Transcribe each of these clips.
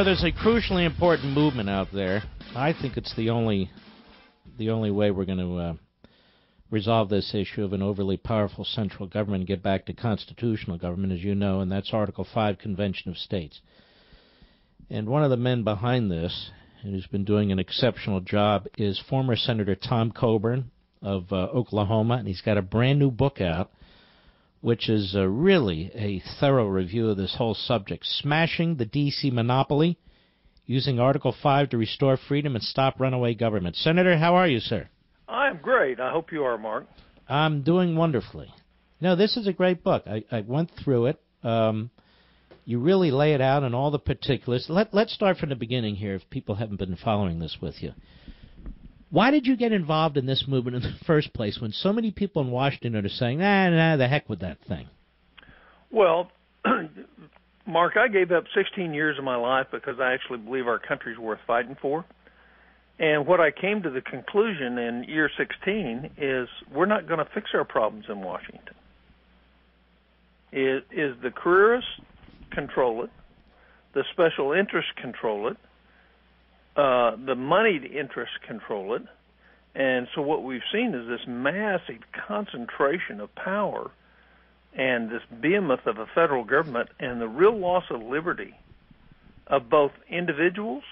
there's a crucially important movement out there. I think it's the only way we're going to resolve this issue of an overly powerful central government and get back to constitutional government, as you know, and that's Article 5 Convention of States. And one of the men behind this, and who's been doing an exceptional job, is former Senator Tom Coburn of Oklahoma, and he's got a brand new book out, which is really a thorough review of this whole subject, Smashing the D.C. Monopoly, Using Article 5 to Restore Freedom and Stop Runaway Government. Senator, how are you, sir? I'm great. I hope you are, Mark. I'm doing wonderfully. No, this is a great book. I went through it. You really lay it out in all the particulars. Let's start from the beginning here if people haven't been following this with you. Why did you get involved in this movement in the first place when so many people in Washington are saying, nah, the heck with that thing? Well, Mark, I gave up 16 years of my life because I actually believe our country's worth fighting for. And what I came to the conclusion in year 16 is we're not going to fix our problems in Washington. Is the careerists control it, the special interests control it, the moneyed interests control it, and so what we've seen is this massive concentration of power and this behemoth of a federal government and the real loss of liberty of both individuals,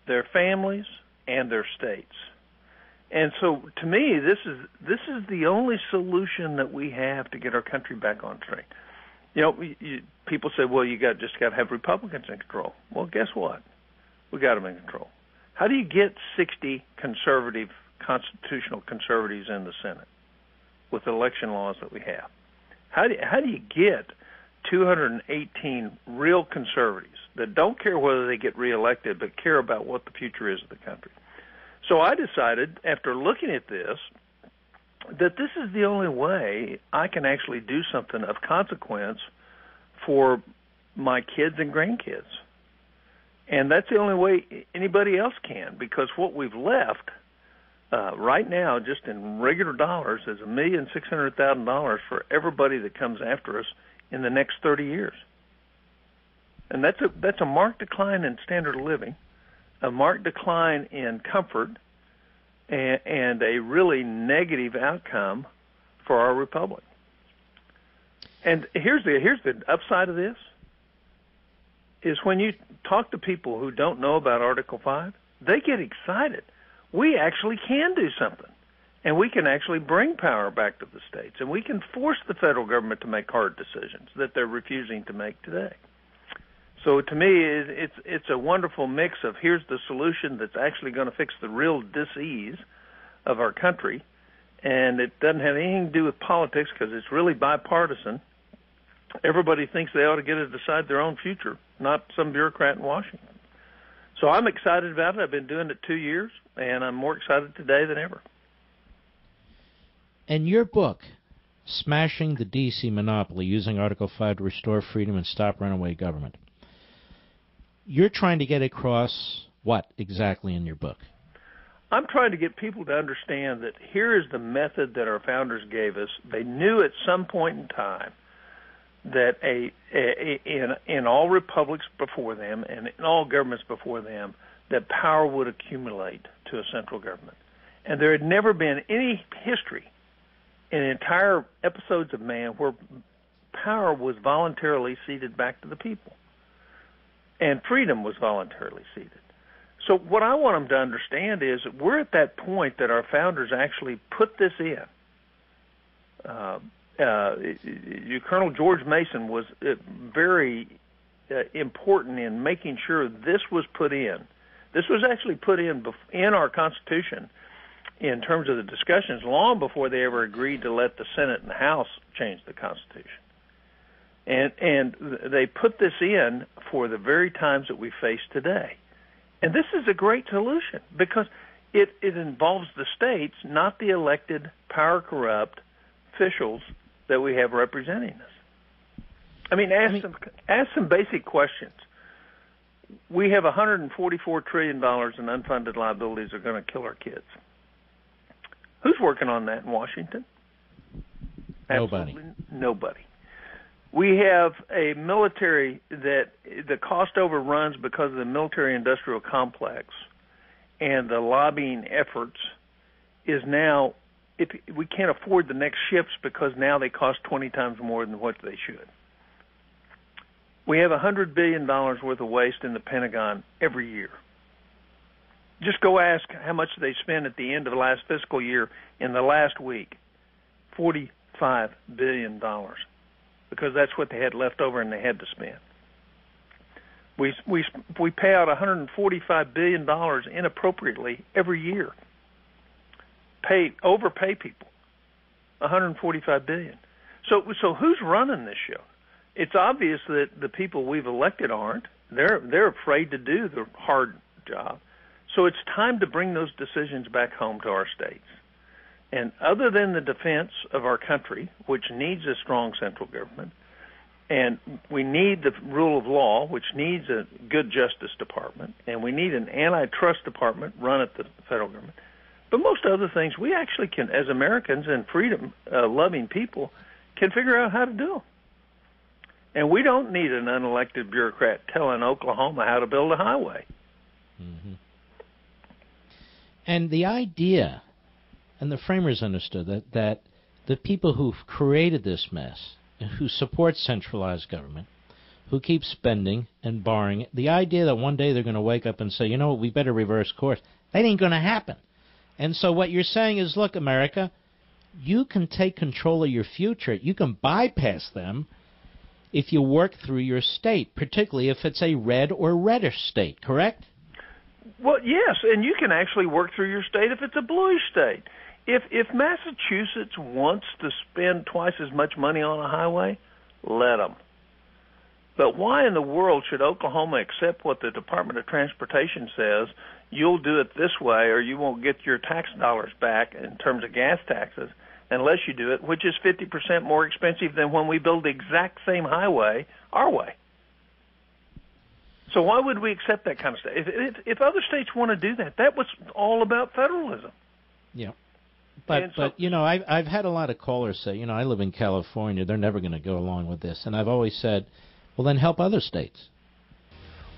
their families, and their states. And so, to me, this is the only solution that we have to get our country back on track. You know, people say, well, just got to have Republicans in control. Well, guess what? We got them in control. How do you get 60 constitutional conservatives in the Senate with the election laws that we have? How do you get 218 real conservatives that don't care whether they get reelected but care about what the future is of the country? So I decided, after looking at this, that this is the only way I can actually do something of consequence for my kids and grandkids. And that's the only way anybody else can, because what we've left right now, just in regular dollars, is $1,600,000 for everybody that comes after us in the next 30 years. And that's a marked decline in standard of living, a marked decline in comfort, and a really negative outcome for our republic. And here's the upside of this, is when you talk to people who don't know about Article 5, they get excited. We actually can do something, and we can actually bring power back to the states, and we can force the federal government to make hard decisions that they're refusing to make today. So to me, it's a wonderful mix of here's the solution that's actually going to fix the real dis-ease of our country, and it doesn't have anything to do with politics because it's really bipartisan. Everybody thinks they ought to get to decide their own future, not some bureaucrat in Washington. So I'm excited about it. I've been doing it 2 years, and I'm more excited today than ever. And your book, Smashing the D.C. Monopoly, Using Article 5 to Restore Freedom and Stop Runaway Government, you're trying to get across what exactly in your book? I'm trying to get people to understand that here is the method that our founders gave us. They knew at some point in time that in all republics before them and in all governments before them, that power would accumulate to a central government. And there had never been any history in entire episodes of man where power was voluntarily ceded back to the people. And freedom was voluntarily ceded. So what I want them to understand is that we're at that point that our founders actually put this in. Colonel George Mason was very important in making sure this was put in. This was actually put in our Constitution in terms of the discussions long before they ever agreed to let the Senate and the House change the Constitution. And they put this in for the very times that we face today. And this is a great solution because it involves the states, not the elected, power-corrupt officials that we have representing us. I mean, ask some basic questions. We have $144 trillion in unfunded liabilities that are going to kill our kids. Who's working on that in Washington? Nobody. Absolutely nobody. We have a military that the cost overruns because of the military-industrial complex and the lobbying efforts is now, we can't afford the next ships because now they cost 20 times more than what they should. We have $100 billion worth of waste in the Pentagon every year. Just go ask how much they spent at the end of the last fiscal year in the last week. $45 billion. Because that's what they had left over and they had to spend. We pay out $145 billion inappropriately every year. Overpay people. $145 billion. So who's running this show? It's obvious that the people we've elected aren't. They're afraid to do the hard job. So it's time to bring those decisions back home to our states. And other than the defense of our country, which needs a strong central government, and we need the rule of law, which needs a good Justice Department, and we need an antitrust department run at the federal government. But most other things we actually can, as Americans and freedom-loving people, can figure out how to do. And we don't need an unelected bureaucrat telling Oklahoma how to build a highway. Mm-hmm. And the idea... And the framers understood that the people who've created this mess, who support centralized government, who keep spending and borrowing, the idea that one day they're going to wake up and say, you know what, we better reverse course, that ain't going to happen. And so what you're saying is, look, America, you can take control of your future. You can bypass them if you work through your state, particularly if it's a red or reddish state, correct? Well, yes, and you can actually work through your state if it's a bluish state. If Massachusetts wants to spend twice as much money on a highway, let them. But why in the world should Oklahoma accept what the Department of Transportation says, you'll do it this way or you won't get your tax dollars back in terms of gas taxes unless you do it, which is 50% more expensive than when we build the exact same highway our way. So why would we accept that kind of stuff? If other states want to do that, that was all about federalism. Yeah. But you know, I've had a lot of callers say, you know, I live in California. They're never going to go along with this. And I've always said, well, then help other states.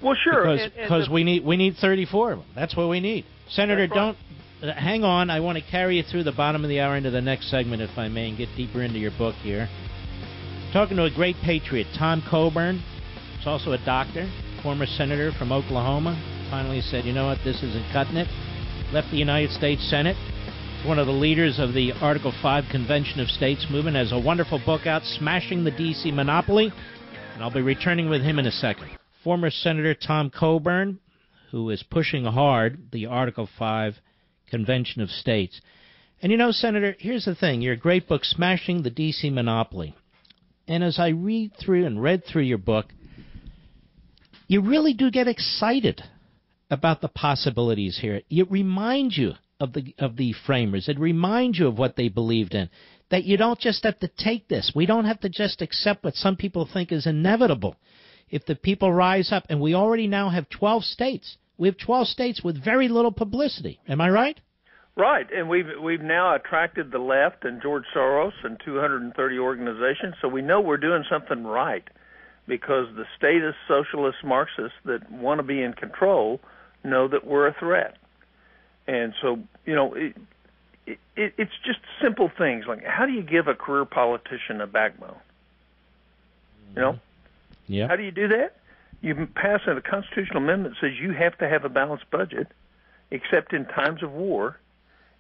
Well, sure. Because we need 34 of them. That's what we need. Senator, don't hang on. I want to carry you through the bottom of the hour into the next segment, if I may, and get deeper into your book here. Talking to a great patriot, Tom Coburn. He's also a doctor, former senator from Oklahoma. Finally said, you know what, this isn't cutting it. Left the United States Senate. One of the leaders of the Article 5 Convention of States movement, has a wonderful book out, Smashing the D.C. Monopoly, and I'll be returning with him in a second. Former Senator Tom Coburn, who is pushing hard the Article 5 Convention of States. And you know, Senator, here's the thing. Your great book, Smashing the D.C. Monopoly. And as I read through your book, you really do get excited about the possibilities here. It reminds you of the framers. It reminds you of what they believed in, that you don't just have to take this. We don't have to just accept what some people think is inevitable. If the people rise up, and we already now have 12 states. We have 12 states with very little publicity. Am I right? Right, and we've now attracted the left and George Soros and 230 organizations, so we know we're doing something right because the statist, socialist, Marxists that want to be in control know that we're a threat. And so, you know, it's just simple things like how do you give a career politician a backbone? You know? Yeah. How do you do that? You pass a constitutional amendment that says you have to have a balanced budget except in times of war,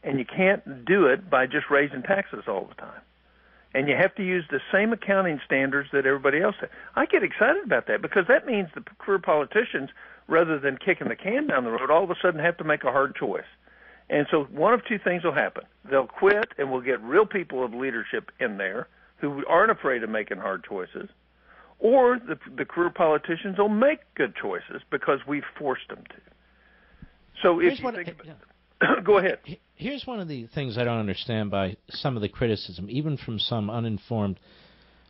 and you can't do it by just raising taxes all the time. And you have to use the same accounting standards that everybody else has. I get excited about that because that means the career politicians, rather than kicking the can down the road, all of a sudden have to make a hard choice. And so one of two things will happen. They'll quit, and we'll get real people of leadership in there who aren't afraid of making hard choices, or the career politicians will make good choices because we've forced them to. So if you think about go ahead. Here's one of the things I don't understand by some of the criticism, even from some uninformed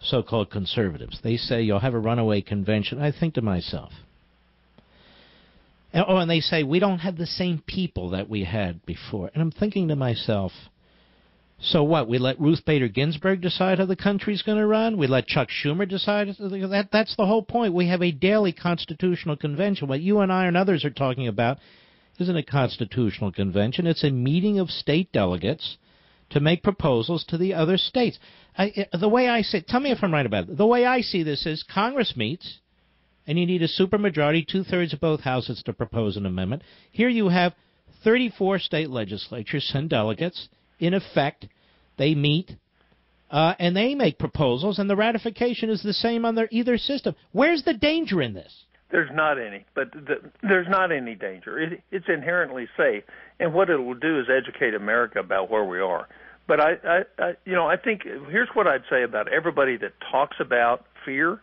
so-called conservatives. They say you'll have a runaway convention. I think to myself, and they say we don't have the same people that we had before. And I'm thinking to myself, So what? We let Ruth Bader Ginsburg decide how the country's going to run? We let Chuck Schumer decide? That's the whole point. We have a daily constitutional convention. What you and I and others are talking about isn't a constitutional convention. It's a meeting of state delegates to make proposals to the other states. The way I see it, tell me if I'm right about it. The way I see this is Congress meets, and you need a supermajority, two-thirds of both houses to propose an amendment. Here you have 34 state legislatures send delegates. In effect, they meet, and they make proposals, and the ratification is the same on either system. Where's the danger in this? There's not any, there's not any danger. It's inherently safe, and what it will do is educate America about where we are. But I think here's what I'd say about everybody that talks about fear.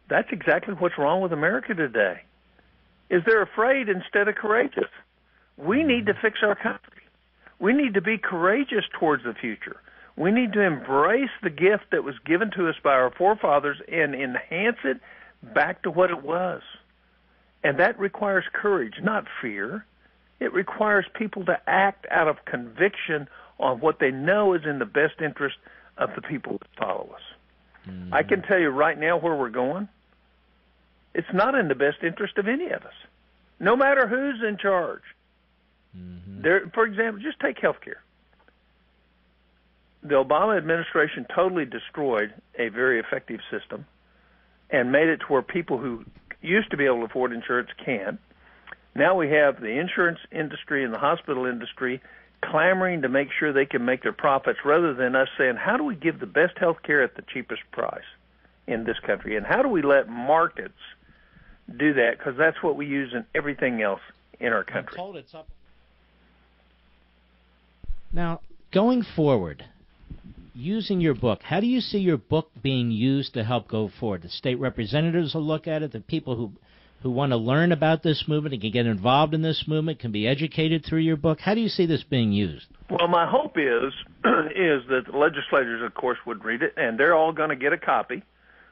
That's exactly what's wrong with America today. Is they're afraid instead of courageous. We need to fix our country. We need to be courageous towards the future. We need to embrace the gift that was given to us by our forefathers and enhance it back to what it was. And that requires courage, not fear. It requires people to act out of conviction on what they know is in the best interest of the people that follow us. Mm-hmm. I can tell you right now where we're going. It's not in the best interest of any of us, no matter who's in charge. Mm-hmm. For example, just take health care. The Obama administration totally destroyed a very effective system and made it to where people who used to be able to afford insurance can. Now we have the insurance industry and the hospital industry clamoring to make sure they can make their profits rather than us saying, how do we give the best health care at the cheapest price in this country? And how do we let markets do that? Because that's what we use in everything else in our country. Now, going forward, using your book, how do you see your book being used to help go forward? The state representatives will look at it. The people who want to learn about this movement and can get involved in this movement can be educated through your book. How do you see this being used? Well, my hope is that the legislators, of course, would read it, and they're all going to get a copy.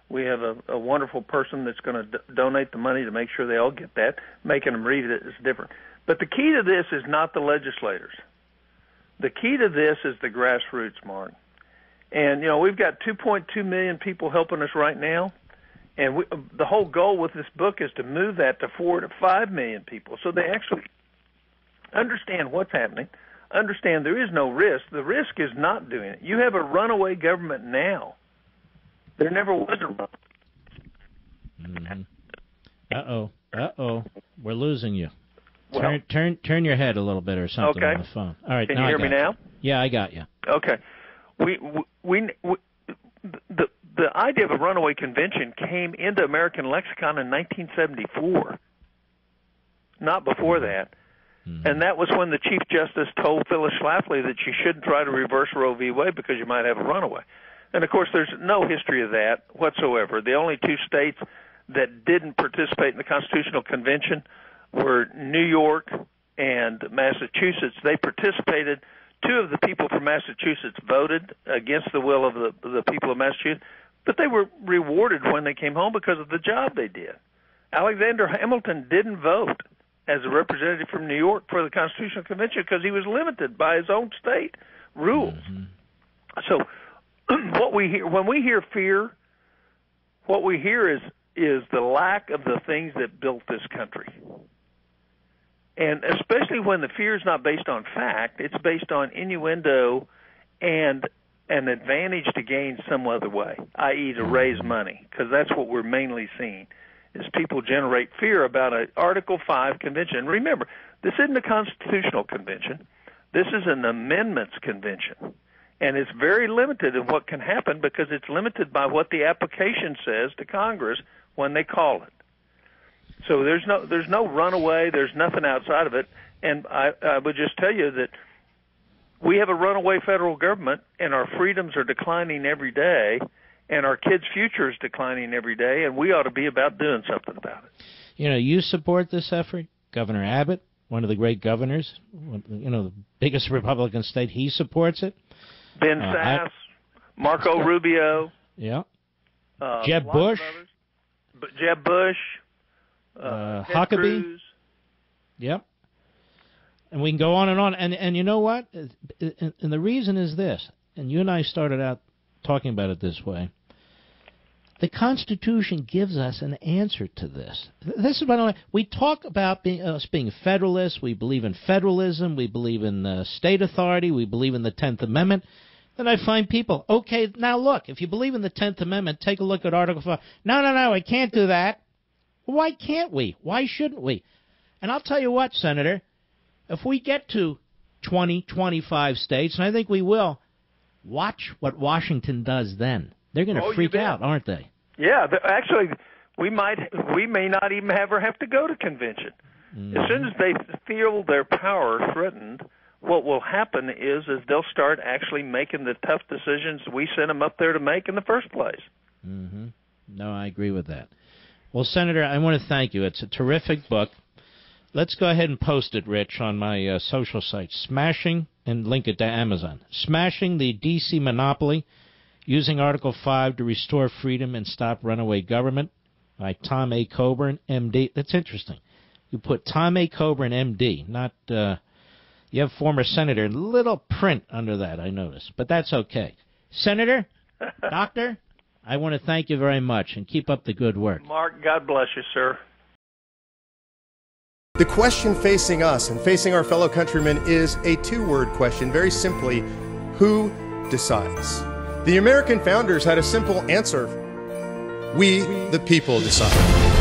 We have a wonderful person that's going to donate the money to make sure they all get that. Making them read it is different. But the key to this is not the legislators. The key to this is the grassroots, Mark. And, we've got 2.2 million people helping us right now. And the whole goal with this book is to move that to 4 to 5 million people so they actually understand what's happening, understand there is no risk. The risk is not doing it. You have a runaway government now. There never was a runaway. Mm-hmm. Uh-oh. We're losing you. Well, turn your head a little bit or something on the phone. All right, can you hear me now? Yeah, I got you. Okay. The idea of a runaway convention came into American lexicon in 1974, not before that. Mm-hmm. And that was when the Chief Justice told Phyllis Schlafly that she shouldn't try to reverse Roe v. Wade because you might have a runaway. And, of course, there's no history of that whatsoever. The only two states that didn't participate in the Constitutional Convention were New York and Massachusetts. They participated. Two of the people from Massachusetts voted against the will of the people of Massachusetts, but they were rewarded when they came home because of the job they did. Alexander Hamilton didn't vote as a representative from New York for the Constitutional Convention because he was limited by his own state rules. Mm-hmm. So what we hear when we hear fear, what we hear is the lack of the things that built this country. And especially when the fear is not based on fact, it's based on innuendo and an advantage to gain some other way, i.e. to raise money, because that's what we're mainly seeing, is people generate fear about an Article 5 convention. And remember, this isn't a constitutional convention. This is an amendments convention. And it's very limited in what can happen because it's limited by what the application says to Congress when they call it. So there's no runaway. There's nothing outside of it. And I would just tell you that we have a runaway federal government, and our freedoms are declining every day, and our kids' future is declining every day, and we ought to be about doing something about it. You support this effort. Governor Abbott, one of the great governors, the biggest Republican state, he supports it. Ben Sasse, Marco Rubio. Yeah. Jeb Bush. Jeb Bush. Huckabee. Cruz. Yep. And we can go on and on. And you know what? And the reason is this, and you and I started out talking about it this way. The Constitution gives us an answer to this. This is what we talk about us being federalists. We believe in federalism. We believe in state authority. We believe in the 10th Amendment. Then I find people, okay, now look, if you believe in the 10th Amendment, take a look at Article 5. No, I can't do that. Why can't we? Why shouldn't we? And I'll tell you what, Senator, if we get to 20, 25 states, and I think we will, watch what Washington does then. They're going to freak out, aren't they? Yeah, actually, we may not even ever have to go to convention. Mm-hmm. As soon as they feel their power threatened, what will happen is they'll start actually making the tough decisions we sent them up there to make in the first place. Mm-hmm. No, I agree with that. Well, Senator, I want to thank you. It's a terrific book. Let's go ahead and post it, Rich, on my social site. Smashing, and link it to Amazon. Smashing the D.C. Monopoly, Using Article 5 to Restore Freedom and Stop Runaway Government, by Tom A. Coburn, M.D. That's interesting. You put Tom A. Coburn, M.D., not, you have former senator, little print under that, I noticed. But that's okay. Senator, Doctor, I want to thank you very much, and keep up the good work. Mark, God bless you, sir. The question facing us and facing our fellow countrymen is a two-word question, very simply, who decides? The American founders had a simple answer. We, the people, decide.